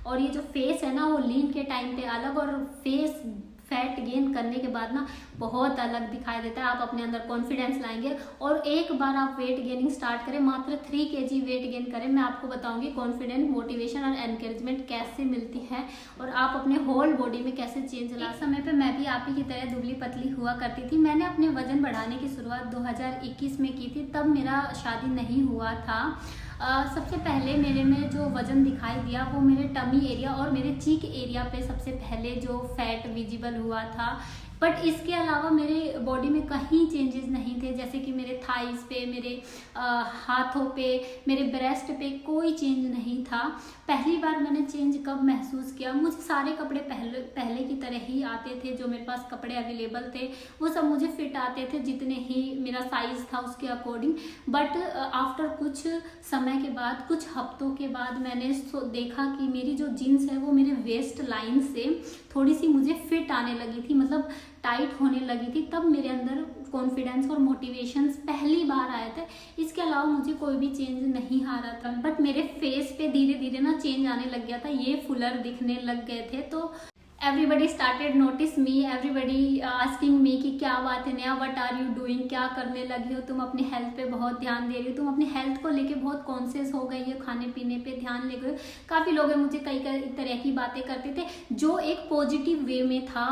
और ये जो फेस है ना वो लीन के टाइम पे अलग और फेस फैट गेन करने के बाद ना बहुत अलग दिखाई देता है। आप अपने अंदर कॉन्फिडेंस लाएंगे और एक बार आप वेट गेनिंग स्टार्ट करें, मात्र 3 kg वेट गेन करें, मैं आपको बताऊंगी कॉन्फिडेंस, मोटिवेशन और एनकरेजमेंट कैसे मिलती है और आप अपने होल बॉडी में कैसे चेंज ला। समय पे मैं भी आप ही की तरह दुबली पतली हुआ करती थी। मैंने अपने वजन बढ़ाने की शुरुआत 2021 में की थी, तब मेरा शादी नहीं हुआ था। सबसे पहले मेरे में जो वजन दिखाई दिया वो मेरे टमी एरिया और मेरे चीक एरिया पे सबसे पहले जो फैट विजिबल हुआ था। बट इसके अलावा मेरे बॉडी में कहीं चेंजेस नहीं थे, जैसे कि मेरे थाइस पे, मेरे हाथों पे, मेरे ब्रेस्ट पे कोई चेंज नहीं था। पहली बार मैंने चेंज कब महसूस किया, मुझे सारे कपड़े पहले की तरह ही आते थे, जो मेरे पास कपड़े अवेलेबल थे वो सब मुझे फिट आते थे जितने ही मेरा साइज था उसके अकॉर्डिंग। बट आफ्टर कुछ समय के बाद, कुछ हफ्तों के बाद मैंने देखा कि मेरी जो जीन्स है वो मेरे वेस्ट लाइन से थोड़ी सी मुझे फिट आने लगी थी, मतलब टाइट होने लगी थी। तब मेरे अंदर कॉन्फिडेंस और मोटिवेशन पहली बार आए थे। इसके अलावा मुझे कोई भी चेंज नहीं आ रहा था, बट मेरे फेस पे धीरे धीरे ना चेंज आने लग गया था, ये फुलर दिखने लग गए थे। तो everybody started notice me, everybody asking me कि क्या बात है Neha, what are you doing, क्या करने लगी हो तुम, अपनी हेल्थ पे बहुत ध्यान दे रही हो, तुम अपनी हेल्थ को लेके बहुत कॉन्शियस हो गई है, खाने पीने पे ध्यान ले गई। काफ़ी लोग मुझे कई तरह की बातें करते थे जो एक पॉजिटिव वे में था,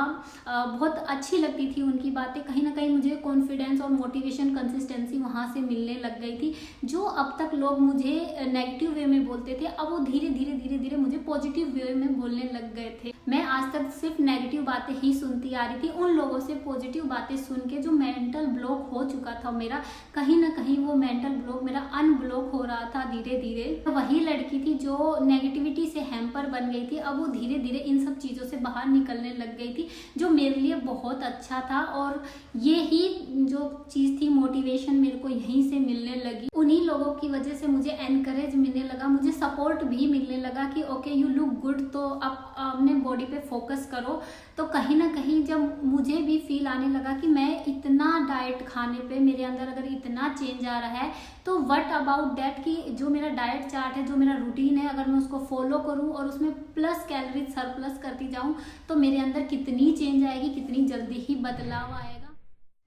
बहुत अच्छी लगती थी उनकी बातें। कहीं ना कहीं मुझे कॉन्फिडेंस और मोटिवेशन, कंसिस्टेंसी वहाँ से मिलने लग गई थी। जो अब तक लोग मुझे नेगेटिव वे में बोलते थे, अब वो धीरे धीरे मुझे पॉजिटिव वे में बोलने लग गए थे। मैं आज तक सिर्फ नेगेटिव बातें ही सुनती आ रही थी, उन लोगों से पॉजिटिव बातें सुन के जो मेंटल ब्लॉक हो चुका था मेरा, कहीं ना कहीं वो मेंटल ब्लॉक मेरा अनब्लॉक हो रहा था धीरे धीरे। तो वही लड़की थी जो नेगेटिविटी से हैम्पर बन गई थी, अब वो धीरे धीरे इन सब चीज़ों से बाहर निकलने लग गई थी, जो मेरे लिए बहुत अच्छा था। और ये ही जो चीज़ थी, मोटिवेशन मेरे को यहीं से मिलने लगी। उन्हीं लोगों की वजह से मुझे एनकरेज मिलने लगा, मुझे सपोर्ट भी मिलने लगा कि ओके यू लुक गुड, तो आप अपने बॉडी पे फोकस करो। तो कहीं ना कहीं जब मुझे भी फील आने लगा कि मैं इतना डाइट खाने पे मेरे अंदर अगर इतना चेंज आ रहा है, तो व्हाट अबाउट दैट कि जो मेरा डाइट चार्ट है, जो मेरा रूटीन है, अगर मैं उसको फॉलो करूं और उसमें प्लस कैलोरी सरप्लस करती जाऊं तो मेरे अंदर कितनी चेंज आएगी, कितनी जल्दी ही बदलाव आएगा।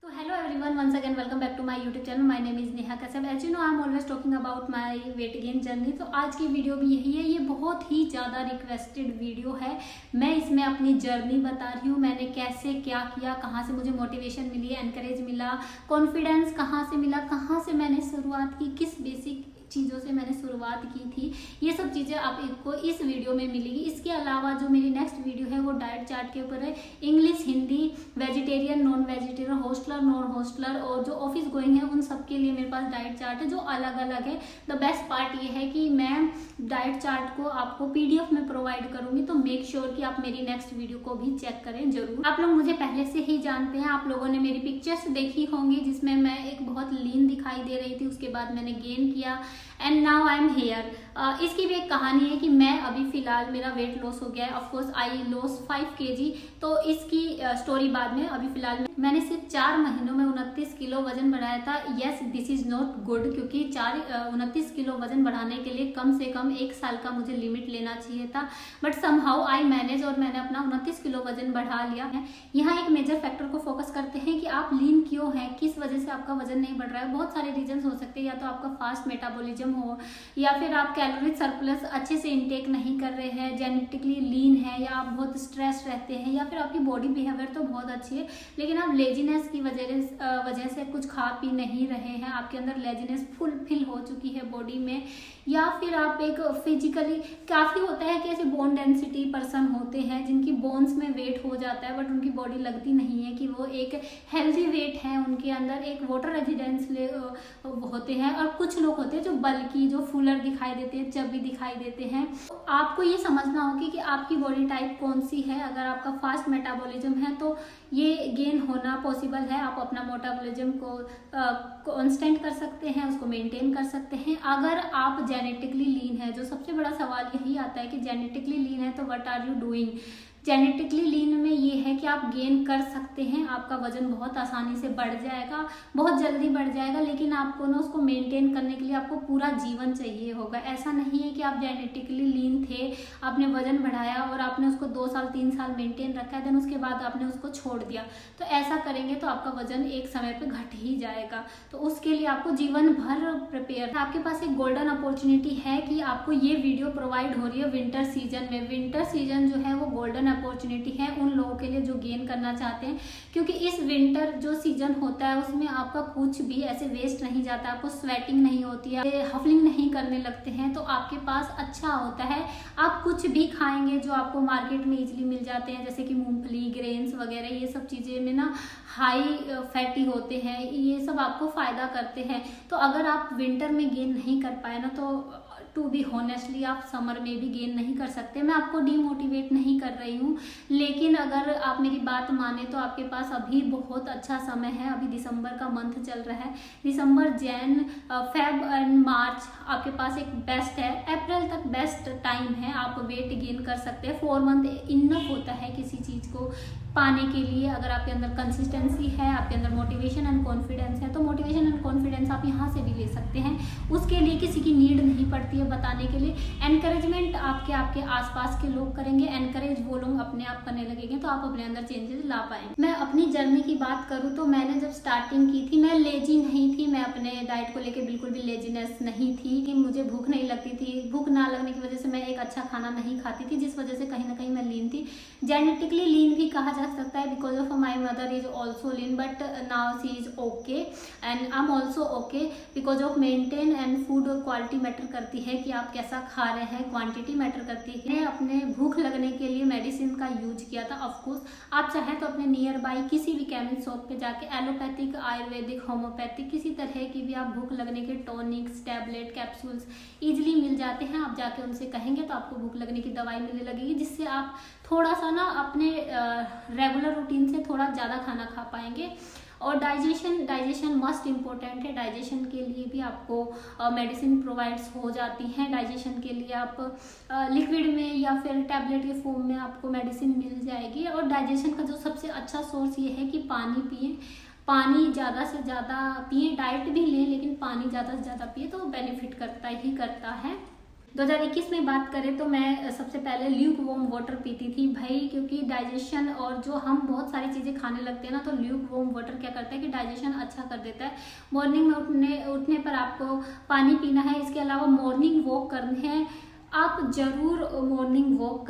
तो hello everyone, once again welcome back to my YouTube channel. My name is Neha Kasab. As you know I am always talking about my weight gain journey. तो आज की वीडियो भी यही है, ये बहुत ही ज़्यादा रिक्वेस्टेड वीडियो है। मैं इसमें अपनी जर्नी बता रही हूँ, मैंने कैसे क्या किया, कहाँ से मुझे मोटिवेशन मिली, एनकरेज मिला, कॉन्फिडेंस कहाँ से मिला, कहाँ से मैंने शुरुआत की, किस बेसिक चीज़ों से मैंने शुरुआत की थी, ये सब चीज़ें आपको इस वीडियो में मिलेगी। इसके अलावा जो मेरी नेक्स्ट वीडियो है वो डाइट चार्ट के ऊपर है, English, Hindi, vegetarian, non vegetarian, hosteller, non hosteller और जो ऑफिस गोइंग है उन सब के लिए मेरे पास डाइट चार्ट है जो अलग अलग है। द बेस्ट पार्ट ये है कि मैं डाइट चार्ट को आपको PDF में प्रोवाइड करूंगी, तो मेक श्योर कि आप मेरी नेक्स्ट वीडियो को भी चेक करें जरूर। आप लोग मुझे पहले से ही जानते हैं, आप लोगों ने मेरी पिक्चर्स देखी होंगी जिसमें मैं एक बहुत लीन दिखाई दे रही थी, उसके बाद मैंने गेन किया and now I am here. इसकी भी एक कहानी है कि मैं अभी फिलहाल मेरा वेट लॉस हो गया है, ऑफकोर्स आई लॉस 5 kg, तो इसकी स्टोरी बाद में। अभी फिलहाल मैंने सिर्फ 4 महीनों में 29 किलो वजन बढ़ाया था। Yes, this is not good, क्योंकि 29 किलो वजन बढ़ाने के लिए कम से कम 1 साल का मुझे लिमिट लेना चाहिए था, बट समहाउ आई मैनेज और मैंने अपना 29 किलो वजन बढ़ा लिया है। यहाँ एक मेजर फैक्टर को फोकस करते हैं कि आप लीन क्यों हैं, किस वजह से आपका वजन नहीं बढ़ रहा है। बहुत सारे रीजन हो सकते हैं, या तो आपका फास्ट मेटाबॉलिज्म हो, या फिर आप कैलोरी सरप्लस अच्छे से इंटेक नहीं कर रहे हैं, जेनेटिकली लीन है, या आप बहुत स्ट्रेस रहते हैं, या फिर आपकी बॉडी बिहेवियर तो बहुत अच्छी है लेकिन आप लेजीनेस की वजह से कुछ खा पी नहीं रहे हैं, आपके अंदर लेजीनेस फुलफिल हो चुकी है बॉडी में, या फिर आप एक फिजिकली, काफ़ी होता है कि ऐसे बोन डेंसिटी पर्सन होते हैं जिनकी बोन्स में वेट हो जाता है बट उनकी बॉडी लगती नहीं है कि वो एक हेल्दी वेट है, उनके अंदर एक वाटर रेजिडेंस होते हैं। और कुछ लोग होते हैं जो बल्कि, जो फुलर दिखाई देते हैं, चबी दिखाई देते हैं। तो आपको ये समझना होगा कि आपकी बॉडी टाइप कौन सी है। अगर आपका फास्ट मेटाबॉलिज्म है तो ये गेन होना पॉसिबल है, आप अपना मेटाबॉलिज्म को कांस्टेंट कर सकते हैं, उसको मेंटेन कर सकते हैं। अगर आप जेनेटिकली लीन है, जो सबसे बड़ा सवाल यही आता है कि जेनेटिकली लीन है तो what are you doing, genetically lean में ये है कि आप गेन कर सकते हैं, आपका वजन बहुत आसानी से बढ़ जाएगा, बहुत जल्दी बढ़ जाएगा, लेकिन आपको ना उसको मेंटेन करने के लिए आपको पूरा जीवन चाहिए होगा। ऐसा नहीं है कि आप जेनेटिकली लीन थे, आपने वजन बढ़ाया और आपने उसको 2 साल 3 साल मेंटेन रखा है, देन उसके बाद आपने उसको छोड़ दिया। तो ऐसा करेंगे तो आपका वजन एक समय पे घट ही जाएगा। तो उसके लिए आपको जीवन भर प्रिपेयर, आपके पास एक गोल्डन अपॉर्चुनिटी है कि आपको ये वीडियो प्रोवाइड हो रही है विंटर सीजन में। विंटर सीजन जो है वो गोल्डन अपॉर्चुनिटी है उन लोगों के लिए जो गेन करना चाहते हैं, क्योंकि इस विंटर जो सीजन होता है उसमें आपका कुछ भी ऐसे वेस्ट नहीं जाता, आपको स्वेटिंग नहीं होती है, हफलिंग नहीं करने लगते हैं, तो आपके पास अच्छा होता है। आप कुछ भी खाएंगे जो आपको मार्केट में इजीली मिल जाते हैं, जैसे कि मूंगफली, ग्रेन्स वगैरह, ये सब चीजें में ना हाई फैटी होते हैं, ये सब आपको फायदा करते हैं। तो अगर आप विंटर में गेन नहीं कर पाए ना, तो टू बी हॉनेस्टली आप समर में भी गेन नहीं कर सकते। मैं आपको डीमोटिवेट नहीं कर रही हूँ, लेकिन अगर आप मेरी बात माने तो आपके पास अभी बहुत अच्छा समय है। अभी दिसंबर का मंथ चल रहा है, दिसंबर, जैन, फेब एंड मार्च आपके पास एक बेस्ट है, अप्रैल तक बेस्ट टाइम है, आप वेट गेन कर सकते हैं। 4 मंथ इनफ होता है किसी चीज को पाने के लिए। अगर आपके अंदर कंसिस्टेंसी है, आपके अंदर मोटिवेशन एंड कॉन्फिडेंस है, तो मोटिवेशन एंड कॉन्फिडेंस आप यहाँ से भी ले सकते हैं। उसके लिए किसी की नीड नहीं पड़ती है बताने के लिए। एनकरेजमेंट आपके आसपास के लोग करेंगे, एनकरेज वो लोग अपने आप करने लगेंगे, तो आप अपने अंदर चेंजेस ला पाएंगे। मैं अपनी जर्नी की बात करूँ तो मैंने जब स्टार्टिंग की थी, मैं लेजी नहीं थी, मैं अपने डाइट को लेकर बिल्कुल भी लेजीनेस नहीं थी कि मुझे भूख नहीं लगती थी। भूख ना लगने की वजह से मैं एक अच्छा खाना नहीं खाती थी, जिस वजह से कहीं ना कहीं मैं लीन थी। जेनेटिकली लीन भी कहा सकता है, because of my mother is also lean, but now see is okay and I am also okay, because of maintain and food quality matter करती है कि आप कैसा खा रहे हैं, क्वांटिटी मैटर करती है। मैं अपने भूख लगने के लिए मेडिसिन का यूज किया था। ऑफकोर्स आप चाहें तो अपने नियर बाई किसी भी केमिस्ट शॉप पे जाके एलोपैथिक, आयुर्वेदिक, होम्योपैथिक किसी तरह की भी आप भूख लगने के टॉनिक्स, टैबलेट, कैप्सूल्स इजिली मिल जाते हैं। आप जाके उनसे कहेंगे तो आपको भूख लगने की दवाई मिलने लगेगी, जिससे आप थोड़ा सा ना अपने रेगुलर रूटीन से थोड़ा ज़्यादा खाना खा पाएंगे। और डाइजेशन मस्ट इम्पोर्टेंट है। डाइजेशन के लिए भी आपको मेडिसिन प्रोवाइड्स हो जाती हैं। डाइजेशन के लिए आप लिक्विड में या फिर टैबलेट के फॉर्म में आपको मेडिसिन मिल जाएगी। और डाइजेशन का जो सबसे अच्छा सोर्स ये है कि पानी पिए, पानी ज़्यादा से ज़्यादा पिए। डाइट भी लें लेकिन पानी ज़्यादा से ज़्यादा पिए, तो बेनिफिट करता ही करता है। 2021 में बात करें तो मैं सबसे पहले ल्यूक वॉर्म वाटर पीती थी भाई, क्योंकि डाइजेशन और जो हम बहुत सारी चीज़ें खाने लगते हैं ना, तो ल्यूक वॉर्म वाटर क्या करता है कि डाइजेशन अच्छा कर देता है। मॉर्निंग में उठने पर आपको पानी पीना है। इसके अलावा मॉर्निंग वॉक करने हैं, आप जरूर मॉर्निंग वॉक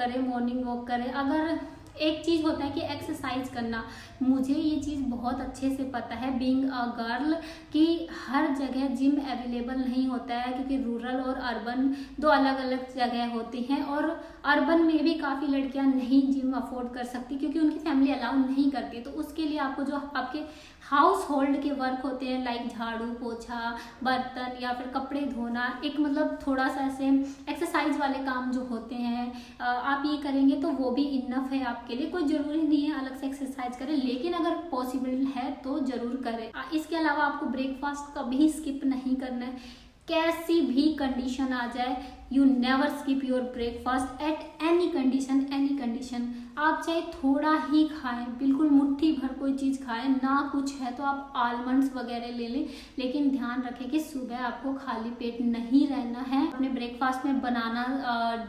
करें। अगर एक चीज़ होता है कि एक्सरसाइज करना, मुझे ये चीज़ बहुत अच्छे से पता है बीइंग अ गर्ल कि हर जगह जिम अवेलेबल नहीं होता है, क्योंकि रूरल और अर्बन दो अलग अलग जगह होती हैं। और अर्बन में भी काफ़ी लड़कियां नहीं जिम अफोर्ड कर सकती, क्योंकि उनकी फैमिली अलाउ नहीं करती। तो उसके लिए आपको जो आपके हाउस होल्ड के वर्क होते हैं, लाइक झाड़ू पोछा, बर्तन या फिर कपड़े धोना, एक मतलब थोड़ा सा ऐसे एक्सरसाइज वाले काम जो होते हैं, आप ये करेंगे तो वो भी इनफ है आपके लिए। कोई ज़रूरी नहीं है अलग से एक्सरसाइज करें, लेकिन अगर पॉसिबल है तो ज़रूर करें। इसके अलावा आपको ब्रेकफास्ट कभी स्किप नहीं करना है। कैसी भी कंडीशन आ जाए, you never skip your breakfast at any condition. आप चाहे थोड़ा ही खाएं, बिल्कुल मुट्ठी भर कोई चीज़ खाएं, ना कुछ है तो आप आलमंड्स वगैरह ले लें, लेकिन ध्यान रखें कि सुबह आपको खाली पेट नहीं रहना है। अपने ब्रेकफास्ट में बनाना,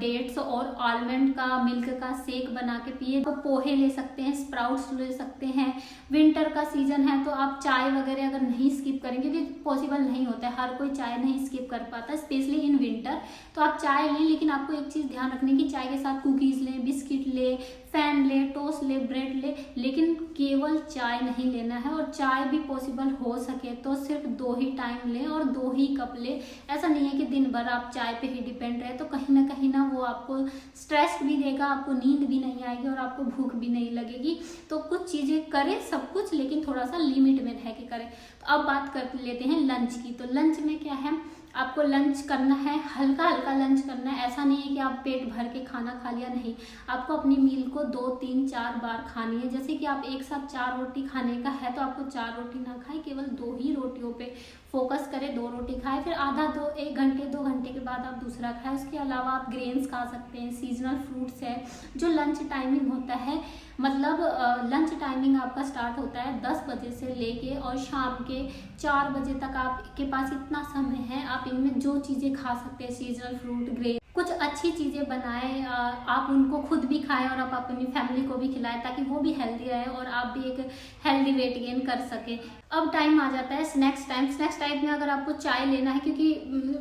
डेट्स और आलमंड का मिल्क का शेक बना के पिए। तो पोहे ले सकते हैं, स्प्राउट्स ले सकते हैं। विंटर का सीजन है तो आप चाय वगैरह अगर नहीं स्किप करेंगे, क्योंकि पॉसिबल नहीं होता है, हर कोई चाय नहीं स्किप कर पाता, स्पेशली इन विंटर। तो आप चाय लें, लेकिन आपको एक चीज़ ध्यान रखने की, चाय के साथ कुकीज़ लें, बिस्किट ले, फैन ले, टोस्ट ले, ब्रेड ले, लेकिन केवल चाय नहीं लेना है। और चाय भी पॉसिबल हो सके तो सिर्फ 2 ही टाइम लें और 2 ही कप ले। ऐसा नहीं है कि दिन भर आप चाय पे ही डिपेंड रहे, तो कहीं ना वो आपको स्ट्रेस भी देगा, आपको नींद भी नहीं आएगी और आपको भूख भी नहीं लगेगी। तो कुछ चीज़ें करें, सब कुछ, लेकिन थोड़ा सा लिमिट में रह के करें। तो अब बात कर लेते हैं लंच की। तो लंच में क्या है, आपको लंच करना है, हल्का हल्का लंच करना है। ऐसा नहीं है कि आप पेट भर के खाना खा लिया, नहीं। आपको अपनी मील को 2, 3, 4 बार खानी है। जैसे कि आप एक साथ 4 रोटी खाने का है तो आपको 4 रोटी ना खाएं, केवल 2 ही रोटियों पे फोकस करें, 2 रोटी खाएं, फिर एक घंटे 2 घंटे के बाद आप दूसरा खाएं। उसके अलावा आप ग्रेन्स खा सकते हैं, सीजनल फ्रूट्स है। जो लंच टाइमिंग होता है, मतलब लंच टाइमिंग आपका स्टार्ट होता है 10 बजे से लेके और शाम के 4 बजे तक आपके पास इतना समय है। आप इनमें जो चीज़ें खा सकते हैं, सीजनल फ्रूट, ग्रेन, कुछ अच्छी चीज़ें बनाएं, आप उनको खुद भी खाएं और आप अपनी फैमिली को भी खिलाएं ताकि वो भी हेल्दी रहे और आप भी एक हेल्दी वेट गेन कर सकें। अब टाइम आ जाता है स्नैक्स टाइम। स्नैक्स टाइम में अगर आपको चाय लेना है, क्योंकि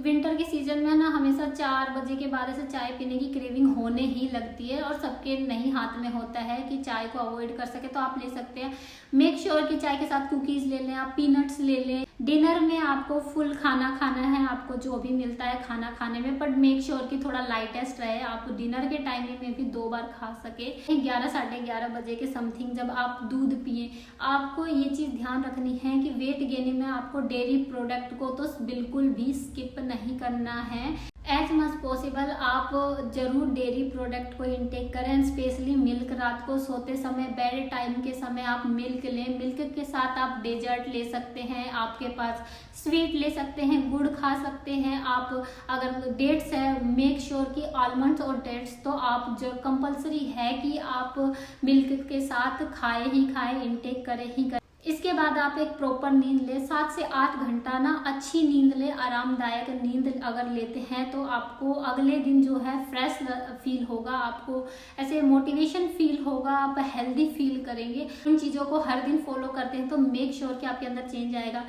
विंटर के सीजन में ना हमेशा 4 बजे के बाद ऐसे चाय पीने की क्रेविंग होने ही लगती है और सबके नहीं हाथ में होता है कि चाय को अवॉइड कर सके, तो आप ले सकते हैं। मेक श्योर कि चाय के साथ कुकीज़ ले लें, आप पीनट्स ले लें। डिनर में आपको फुल खाना खाना है, आपको जो भी मिलता है खाना खाने में, बट मेक श्योर कि थोड़ा लाइटेस्ट रहे। आप डिनर के टाइमिंग में भी 2 बार खा सके। 11 साढ़े 11 बजे के समथिंग जब आप दूध पिए, आपको ये चीज़ ध्यान रखनी है कि वेट गेनिंग में आपको डेयरी प्रोडक्ट को तो बिल्कुल भी स्किप नहीं करना है। एज मच पॉसिबल आप जरूर डेयरी प्रोडक्ट को इनटेक करें, स्पेशली मिल्क। रात को सोते समय, बेड टाइम के समय आप मिल्क लें। मिल्क के साथ आप डेजर्ट ले सकते हैं, आपके पास स्वीट ले सकते हैं, गुड़ खा सकते हैं। आप अगर डेट्स है, मेक श्योर कि आलमंड्स और डेट्स तो आप जो कंपलसरी है कि आप मिल्क के साथ खाए ही खाए, इनटेक करें ही करें। इसके बाद आप एक प्रॉपर नींद ले, 7 से 8 घंटा ना अच्छी नींद ले। आरामदायक नींद अगर लेते हैं तो आपको अगले दिन जो है फ्रेश फील होगा, आपको ऐसे मोटिवेशन फील होगा, आप हेल्दी फील करेंगे। इन चीज़ों को हर दिन फॉलो करते हैं तो मेक श्योर कि आपके अंदर चेंज आएगा।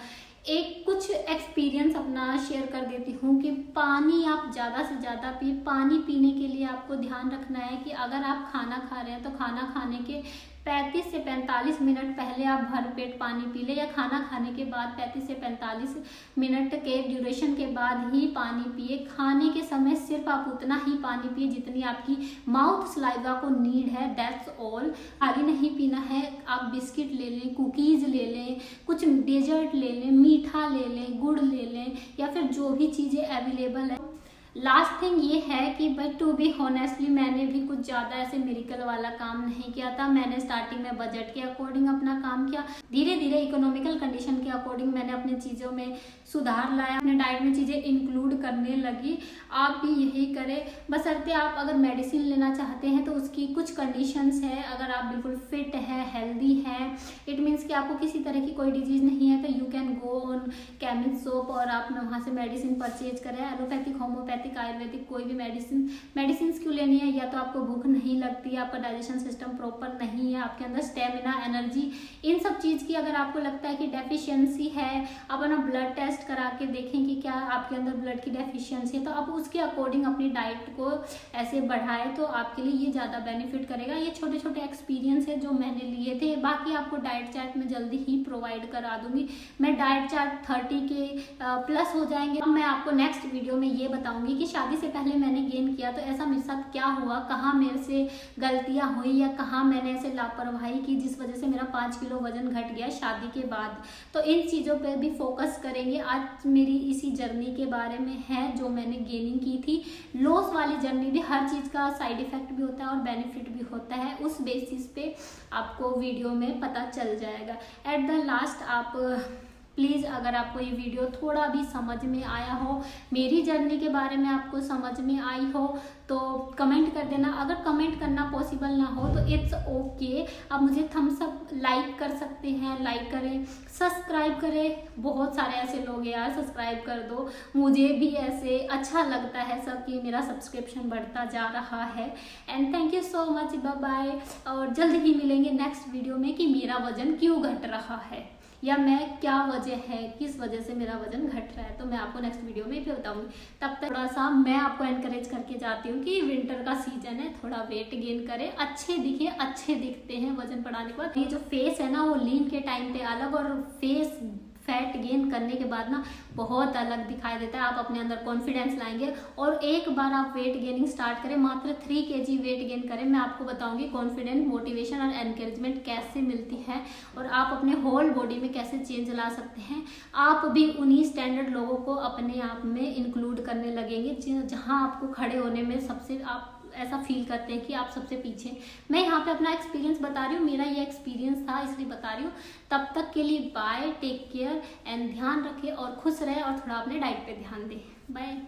एक कुछ एक्सपीरियंस अपना शेयर कर देती हूँ कि पानी आप ज़्यादा से ज़्यादा पिए। पानी पीने के लिए आपको ध्यान रखना है कि अगर आप खाना खा रहे हैं तो खाना खाने के 35 से 45 मिनट पहले आप भर पेट पानी पी लें, या खाना खाने के बाद 35 से 45 मिनट के ड्यूरेशन के बाद ही पानी पिए। खाने के समय सिर्फ आप उतना ही पानी पिए जितनी आपकी माउथ सलाइवा को नीड है, दैट्स ऑल। खाली नहीं पीना है। आप बिस्किट ले लें, कुकीज़ ले लें, कुछ डेजर्ट ले लें, मीठा ले लें, गुड़ ले लें, या फिर जो भी चीज़ें अवेलेबल है। लास्ट थिंग ये है कि बट टू बी ऑनेस्टली मैंने भी कुछ ज़्यादा ऐसे मिरेकल वाला काम नहीं किया था। मैंने स्टार्टिंग में बजट के अकॉर्डिंग अपना काम किया, धीरे धीरे इकोनॉमिकल कंडीशन के अकॉर्डिंग मैंने अपनी चीज़ों में सुधार लाया, अपने डाइट में चीज़ें इंक्लूड करने लगी। आप भी यही करें, बशर्ते आप अगर मेडिसिन लेना चाहते हैं तो उसकी कुछ कंडीशंस है। अगर आप बिल्कुल फिट है, हेल्दी है, इट मीन्स कि आपको किसी तरह की कोई डिजीज़ नहीं है, तो you can go on chemist shop और आप वहाँ से मेडिसिन परचेज करें। एलोपैथिक, होम्योपैथिक, आयुर्वेदिक, कोई भी मेडिसिन क्यों लेनी है? या तो आपको भूख नहीं लगती है, आपका डाइजेशन सिस्टम प्रॉपर नहीं है, आपके अंदर स्टेमिना, एनर्जी, इन सब चीज़ की अगर आपको लगता है कि डेफिशिएंसी है, आप अपना ब्लड टेस्ट करा के देखें कि क्या आपके अंदर ब्लड की डेफिशिएंसी है, तो आप उसके अकॉर्डिंग अपनी डाइट को ऐसे बढ़ाएं तो आपके लिए ये ज़्यादा बेनिफिट करेगा। ये छोटे छोटे एक्सपीरियंस है जो मैंने लिए थे। बाकी आपको डाइट चार्ट में जल्दी ही प्रोवाइड करा दूंगी। मैं डाइट चार्ट 30 के प्लस हो जाएंगे। अब मैं आपको नेक्स्ट वीडियो में ये बताऊंगी कि शादी से पहले मैंने गेन किया तो ऐसा मेरे साथ क्या हुआ, कहाँ मेरे से गलतियां हुई या कहाँ मैंने ऐसे लापरवाही की जिस वजह से मेरा 5 किलो वजन घट गया शादी के बाद। तो इन चीज़ों पे भी फोकस करेंगे। आज मेरी इसी जर्नी के बारे में है जो मैंने गेनिंग की थी। लॉस वाली जर्नी भी, हर चीज़ का साइड इफेक्ट भी होता है और बेनिफिट भी होता है, उस बेसिस पे आपको वीडियो में पता चल जाएगा। एट द लास्ट आप प्लीज़, अगर आपको ये वीडियो थोड़ा भी समझ में आया हो, मेरी जर्नी के बारे में आपको समझ में आई हो, तो कमेंट कर देना। अगर कमेंट करना पॉसिबल ना हो तो इट्स ओके, आप मुझे थम्स अप लाइक कर सकते हैं, लाइक करें, सब्सक्राइब करें। बहुत सारे ऐसे लोग यार, सब्सक्राइब कर दो, मुझे भी ऐसे अच्छा लगता है सब कि मेरा सब्सक्रिप्शन बढ़ता जा रहा है। And thank you so much, bye bye. और जल्द ही मिलेंगे नेक्स्ट वीडियो में कि मेरा वजन क्यों घट रहा है या मैं क्या वजह है, किस वजह से मेरा वजन घट रहा है, तो मैं आपको नेक्स्ट वीडियो में भी बताऊंगी। तब तक थोड़ा सा मैं आपको एनकरेज करके जाती हूँ कि विंटर का सीजन है, थोड़ा वेट गेन करें, अच्छे दिखे, अच्छे दिखते हैं वजन बढ़ाने के बाद। ये जो फेस है ना वो लीन के टाइम पे अलग और फेस फैट गेन करने के बाद ना बहुत अलग दिखाई देता है। आप अपने अंदर कॉन्फिडेंस लाएंगे और एक बार आप वेट गेनिंग स्टार्ट करें, मात्र 3 kg वेट गेन करें, मैं आपको बताऊंगी कॉन्फिडेंस, मोटिवेशन और एनकरेजमेंट कैसे मिलती है और आप अपने होल बॉडी में कैसे चेंज ला सकते हैं। आप भी उन्हीं स्टैंडर्ड लोगों को अपने आप में इंक्लूड करने लगेंगे जहां आपको खड़े होने में सबसे आप ऐसा फील करते हैं कि आप सबसे पीछे। मैं यहाँ पे अपना एक्सपीरियंस बता रही हूँ, मेरा ये एक्सपीरियंस था इसलिए बता रही हूँ। तब तक के लिए बाय, टेक केयर एंड ध्यान रखें और खुश रहें और थोड़ा अपने डाइट पे ध्यान दें। बाय।